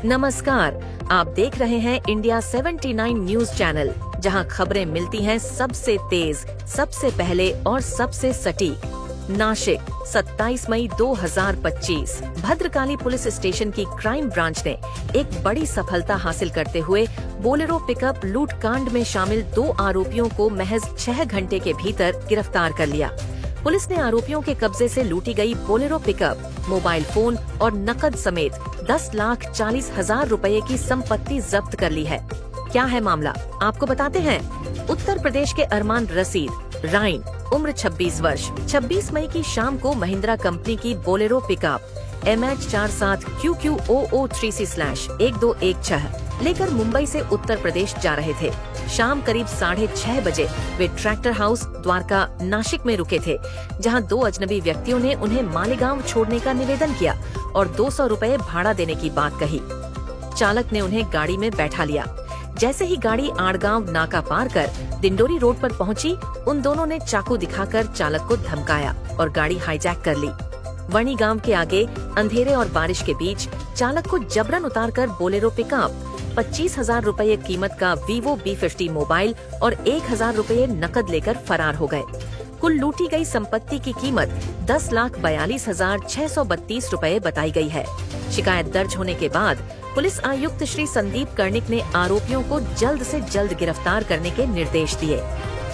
नमस्कार, आप देख रहे हैं इंडिया 79 न्यूज चैनल, जहां खबरें मिलती हैं सबसे तेज, सबसे पहले और सबसे सटीक। नासिक 27 मई 2025 भद्रकाली पुलिस स्टेशन की क्राइम ब्रांच ने एक बड़ी सफलता हासिल करते हुए बोलेरो पिकअप लूट कांड में शामिल 2 आरोपियों को महज 6 घंटे के भीतर गिरफ्तार कर लिया। पुलिस ने आरोपियों के कब्जे से लूटी गई बोलेरो पिकअप, मोबाइल फोन और नकद समेत 10,40,000 रुपए की संपत्ति जब्त कर ली है। क्या है मामला, आपको बताते हैं। उत्तर प्रदेश के अरमान रशीद राइन, उम्र 26 वर्ष, 26 मई की शाम को महिंद्रा कंपनी की बोलेरो पिकअप MH47 QQ0030/1216 लेकर मुंबई से उत्तर प्रदेश जा रहे थे। शाम करीब 6:30 बजे वे ट्रैक्टर हाउस द्वारका नासिक में रुके थे, जहां 2 अजनबी व्यक्तियों ने उन्हें मालेगांव छोड़ने का निवेदन किया और 200 रुपए भाड़ा देने की बात कही। चालक ने उन्हें गाड़ी में बैठा लिया। जैसे ही गाड़ी आड़गांव नाका पार कर दिंडोरी रोड पर पहुंची, उन दोनों ने चाकू दिखाकर चालक को धमकाया और गाड़ी हाईजैक कर ली। वणी गांव के आगे अंधेरे और बारिश के बीच चालक को जबरन उतारकर बोलेरो पिकअप, 25,000 रुपए कीमत का Vivo B50 मोबाइल और 1,000 रुपए नकद लेकर फरार हो गए। कुल लूटी गई संपत्ति की कीमत 10,42,632 रुपए बताई गई है। शिकायत दर्ज होने के बाद पुलिस आयुक्त श्री संदीप कर्णिक ने आरोपियों को जल्द से जल्द गिरफ्तार करने के निर्देश दिए।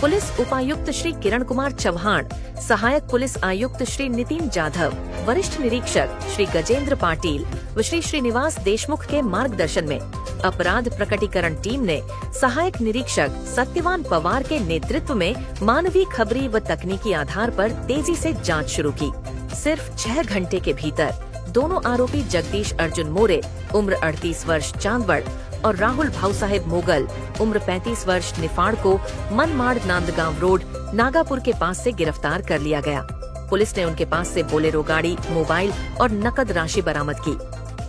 पुलिस उपायुक्त श्री किरण कुमार चौहान, सहायक पुलिस आयुक्त श्री नितिन जाधव, वरिष्ठ निरीक्षक श्री गजेंद्र पाटिल व श्री श्रीनिवास देशमुख के मार्गदर्शन में अपराध प्रकटीकरण टीम ने सहायक निरीक्षक सत्यवान पवार के नेतृत्व में मानवीय खबरी व तकनीकी आधार पर तेजी से जांच शुरू की। सिर्फ 6 घंटे के भीतर दोनों आरोपी जगदीश अर्जुन मोरे, उम्र 38 वर्ष, चांदवड़ और राहुल भाऊसाहेब मोगल, उम्र 35 वर्ष, निफाड़ को मनमाड़ नांदगांव रोड नागापुर के पास से गिरफ्तार कर लिया गया। पुलिस ने उनके पास से बोलेरो गाड़ी, मोबाइल और नकद राशि बरामद की।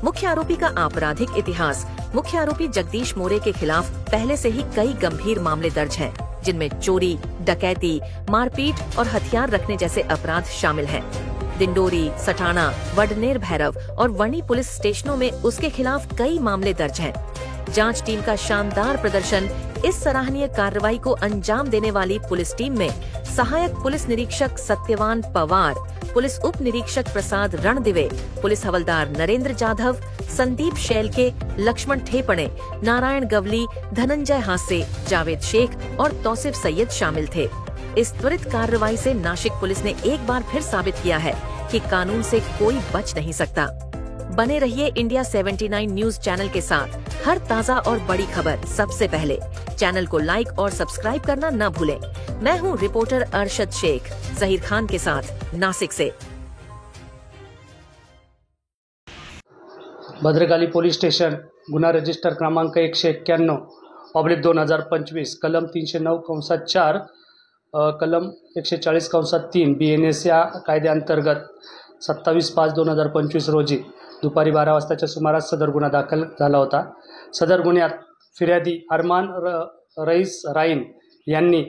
मुख्य आरोपी का आपराधिक इतिहास। मुख्य आरोपी जगदीश मोरे के खिलाफ पहले से ही कई गंभीर मामले दर्ज हैं, जिनमें चोरी, डकैती, मारपीट और हथियार रखने जैसे अपराध शामिल हैं। दिंडोरी, सटाना, वडनेर भैरव और वणी पुलिस स्टेशनों में उसके खिलाफ कई मामले दर्ज हैं। जांच टीम का शानदार प्रदर्शन। इस सराहनीय कार्रवाई को अंजाम देने वाली पुलिस टीम में सहायक पुलिस निरीक्षक सत्यवान पवार, पुलिस उप निरीक्षक प्रसाद रणदिवे, पुलिस हवलदार नरेंद्र जाधव, संदीप शैलके, लक्ष्मण ठेपणे, नारायण गवली, धनंजय हासे, जावेद शेख और तौसिफ सैयद शामिल थे। इस त्वरित कार्रवाई से नासिक पुलिस ने एक बार फिर साबित किया है कि कानून से कोई बच नहीं सकता। बने रहिए इंडिया 79 न्यूज चैनल के साथ। हर ताज़ा और बड़ी खबर सबसे पहले। चैनल को लाइक और सब्सक्राइब करना न भूलें। मैं हूं रिपोर्टर अरशद शेख, जहीर खान के साथ, नासिक से। भद्रकाली पोलीस स्टेशन, गुन्हा रजिस्टर क्रमांक 191/2025, कलम 309(4), कलम 140(3) BNS या कायद्याअंतर्गत 27/5/2025 रोजी दुपारी 12 वाजताच्या सुमारास सदर गुन्हा दाखल झाला होता। सदर गुन्ह्यात फिर्यादी अरमान रईस राईन यांनी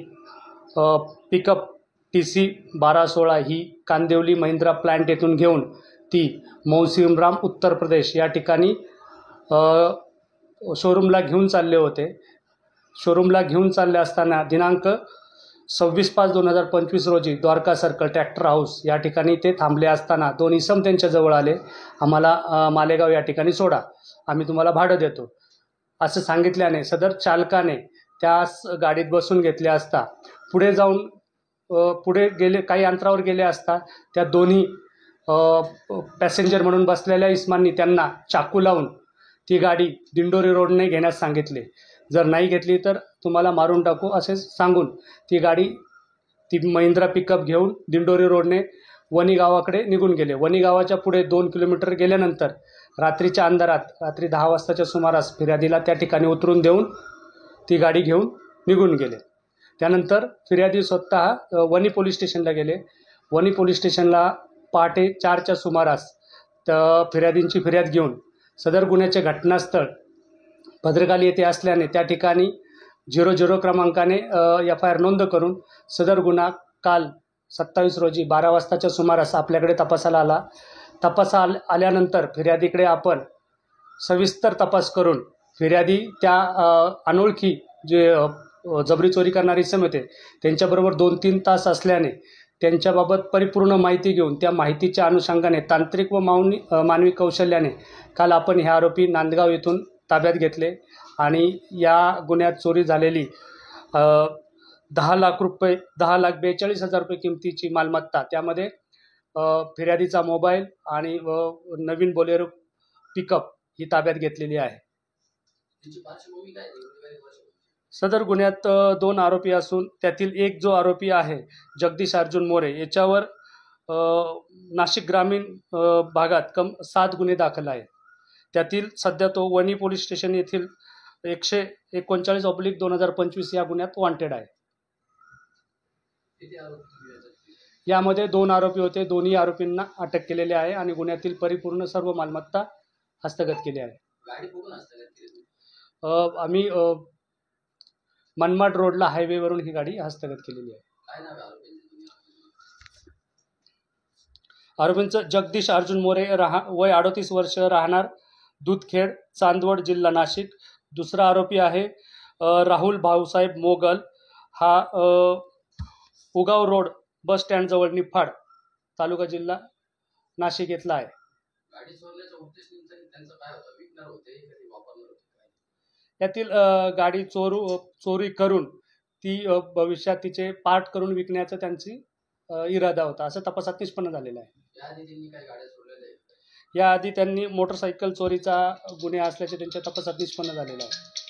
पिकअप TC 1216 ही कांदिवली महिंद्रा प्लांट येथून घेऊन ती मौसिनराम उत्तर प्रदेश या ठिकाणी शोरूमला घेऊन चालले होते। शोरूमला घेऊन चालले असताना दिनांक 26/5/2025 रोजी द्वारका सर्कल ट्रॅक्टर हाऊस या ठिकाणी ते थांबले असताना 2 इसम त्यांच्या जवळ आले। आम्हाला मालेगाव या ठिकाणी सोडा, आम्ही तुम्हाला भाडं देतो असं सांगितल्याने सदर चालकाने त्या गाडीत बसून घेतले असता पुढे गेले, काही अंतरावर गेले असता त्या दोन्ही पॅसेंजर म्हणून बसलेल्या इस्मांनी त्यांना चाकू लावून ती गाडी दिंडोरी रोडने घेण्यास सांगितले। जर नाही घेतली तर तुम्हाला मारून टाकू असे सांगून ती महिंद्रा पिकअप घेऊन दिंडोरी रोडने वणी गावाकडे निघून गेले। वणी गावाच्या पुढे 2 किलोमीटर गेल्यानंतर रात्रीच्या अंधारात, रात्री 10 वाजताच्या सुमारास फिर्यादीला त्या ठिकाणी उतरून देऊन ती गाडी घेऊन निघून गेले। त्यानंतर फिर्यादी स्वतः वणी पोलीस स्टेशनला गेले। वणी पोलीस स्टेशनला पहाटे 4च्या सुमारास फिर्यादींची फिर्याद घेऊन सदर गुन्ह्याचे घटनास्थळ भद्रकाली येथे असल्याने त्या ठिकाणी 00 क्रमांकाने FIR नोंद करून सदर गुन्हा काल 27 रोजी 12 वाजताच्या सुमारास आपल्याकडे तपासाला आला। आल्यानंतर फिर्यादीकडे आपण सविस्तर तपास करून फिर्यादी त्या अनोळखी जे जबरी चोरी करणारे इसम होते त्यांच्याबरोबर 2-3 तास असल्याने त्यांच्याबाबत परिपूर्ण माहिती घेऊन त्या माहितीच्या अनुषंगाने तांत्रिक व मानवी कौशल्याने काल आपण हे आरोपी नांदगाव येथून ताब्यात घेतले आणि या गुन्ह्यात चोरी झालेली 10,42,000 रुपये किमतीची मालमत्ता, त्यामध्ये फिर्यादीचा मोबाईल आणि नवीन बोलेरो पिकअप ही ताब्यात घेतलेली आहे. सदर गुन्ह्यात 2 आरोपी असून त्यातील एक जो आरोपी आहे जगदीश अर्जुन मोरे याच्यावर नाशिक ग्रामीण भागात 7 गुन्हे दाखल आहेत. त्यातील सध्या तो वणी पोलीस स्टेशन येथील 139/2025 या गुन्ह्यात वॉन्टेड आहे. यामध्ये 2 आरोपी होते. दोन्ही आरोपींना अटक केलेली आहे आणि गुन्ह्यातील परिपूर्ण सर्व मालमत्ता हस्तगत केली आहे. आम्ही मनमाड रोडला हायवेवरून ही गाडी हस्तगत केलेली आहे. आरोपींचं जगदीश अर्जुन मोरे वय 38 वर्ष, राहणार दूधखेड, चांदवड, जिल्हा नाशिक. दुसरा आरोपी आहे राहुल भाऊसाहेब मोगल, हा उगाव रोड बस स्टँड जवळ निफाड, तालुका जिल्हा नाशिक येथला आहे. यातील गाडी चोरी करून ती भविष्यात तिचे पार्ट करून विकण्याचा त्यांची इरादा होता, असं तपासात निष्पन्न झालेलं आहे. याआधी त्यांनी मोटरसायकल चोरीचा गुन्हे असल्याचे त्यांच्या तपासात निष्पन्न झालेला आहे.